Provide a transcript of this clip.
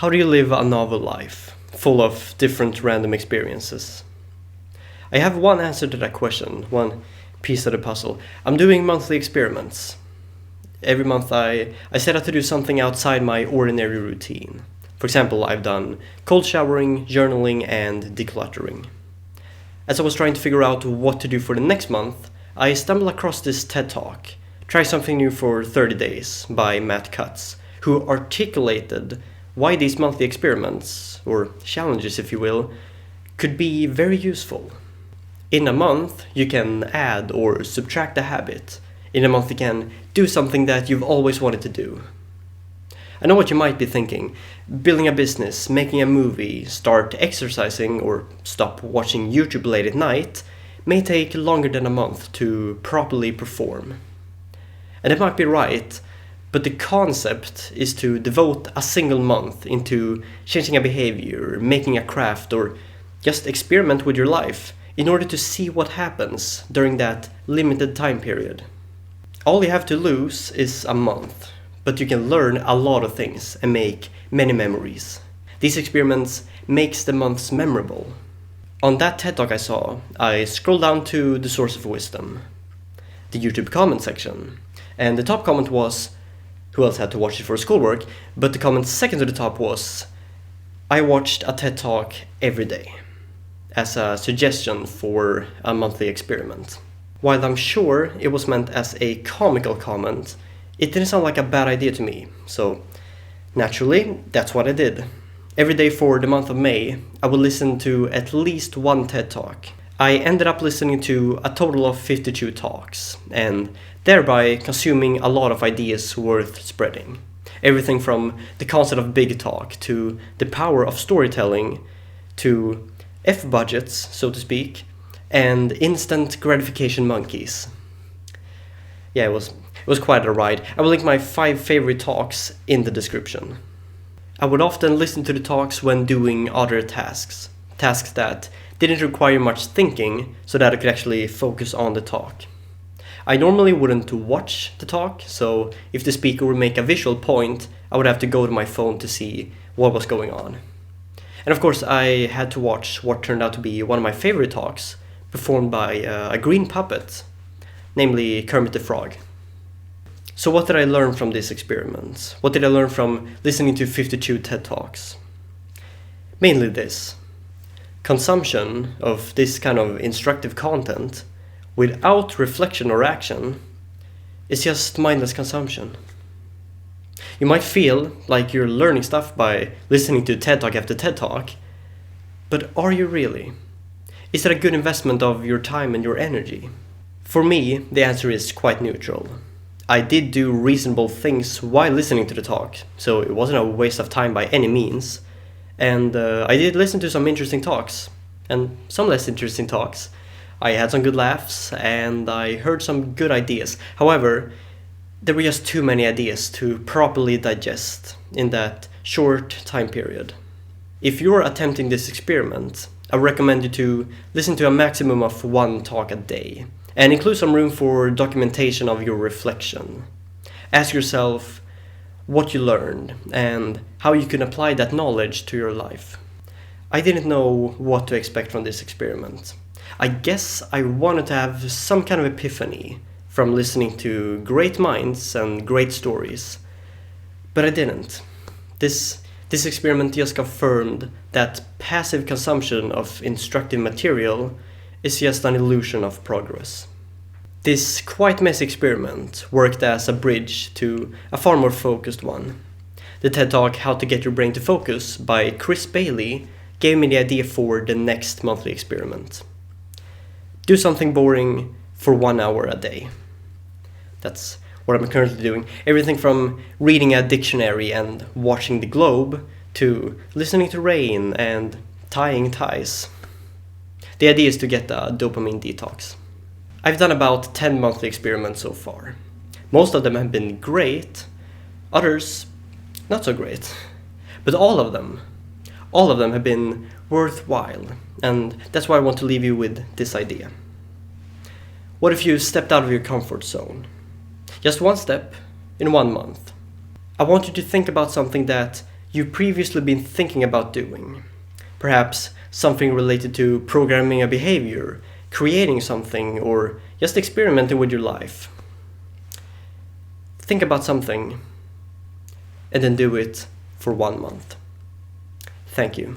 How do you live a novel life, full of different random experiences? I have one answer to that question, one piece of the puzzle. I'm doing monthly experiments. Every month I set out to do something outside my ordinary routine. For example, I've done cold showering, journaling, and decluttering. As I was trying to figure out what to do for the next month, I stumbled across this TED Talk, Try Something New for 30 Days by Matt Cutts, who articulated why these monthly experiments, or challenges if you will, could be very useful. In a month, you can add or subtract a habit. In a month, you can do something that you've always wanted to do. I know what you might be thinking. Building a business, making a movie, start exercising, or stop watching YouTube late at night may take longer than a month to properly perform. And it might be right, but the concept is to devote a single month into changing a behavior, making a craft, or just experiment with your life in order to see what happens during that limited time period. All you have to lose is a month, but you can learn a lot of things and make many memories. These experiments makes the months memorable. On that TED Talk I saw, I scrolled down to the source of wisdom, the YouTube comment section, and the top comment was, who else had to watch it for schoolwork, but the comment second to the top was, I watched a TED Talk every day, as a suggestion for a monthly experiment. While I'm sure it was meant as a comical comment, it didn't sound like a bad idea to me, so naturally, that's what I did. Every day for the month of May, I would listen to at least one TED Talk. I ended up listening to a total of 52 talks, and thereby consuming a lot of ideas worth spreading. Everything from the concept of big talk, to the power of storytelling, to F-budgets, so to speak, and instant gratification monkeys. Yeah, it was quite a ride. I will link my 5 favorite talks in the description. I would often listen to the talks when doing other tasks that didn't require much thinking so that I could actually focus on the talk. I normally wouldn't watch the talk, so if the speaker would make a visual point, I would have to go to my phone to see what was going on. And of course, I had to watch what turned out to be one of my favorite talks, performed by a green puppet, namely Kermit the Frog. So what did I learn from this experiment? What did I learn from listening to 52 TED Talks? Mainly this. Consumption of this kind of instructive content without reflection or action is just mindless consumption. You might feel like you're learning stuff by listening to TED Talk after TED Talk, but are you really? Is it a good investment of your time and your energy? For me, the answer is quite neutral. I did do reasonable things while listening to the talk, so it wasn't a waste of time by any means. And I did listen to some interesting talks, and some less interesting talks. I had some good laughs, and I heard some good ideas. However, there were just too many ideas to properly digest in that short time period. If you're attempting this experiment, I recommend you to listen to a maximum of 1 talk a day, and include some room for documentation of your reflection. Ask yourself what you learned and how you can apply that knowledge to your life. I didn't know what to expect from this experiment. I guess I wanted to have some kind of epiphany from listening to great minds and great stories, but I didn't. This experiment just confirmed that passive consumption of instructive material is just an illusion of progress. This quite messy experiment worked as a bridge to a far more focused one. The TED Talk How to Get Your Brain to Focus by Chris Bailey gave me the idea for the next monthly experiment. Do something boring for 1 hour a day. That's what I'm currently doing. Everything from reading a dictionary and watching the globe to listening to rain and tying ties. The idea is to get a dopamine detox. I've done about 10 monthly experiments so far. Most of them have been great, others not so great. But all of them have been worthwhile, and that's why I want to leave you with this idea. What if you stepped out of your comfort zone? Just one step in 1 month. I want you to think about something that you've previously been thinking about doing. Perhaps something related to programming a behavior, creating something, or just experimenting with your life. Think about something and then do it for 1 month. Thank you.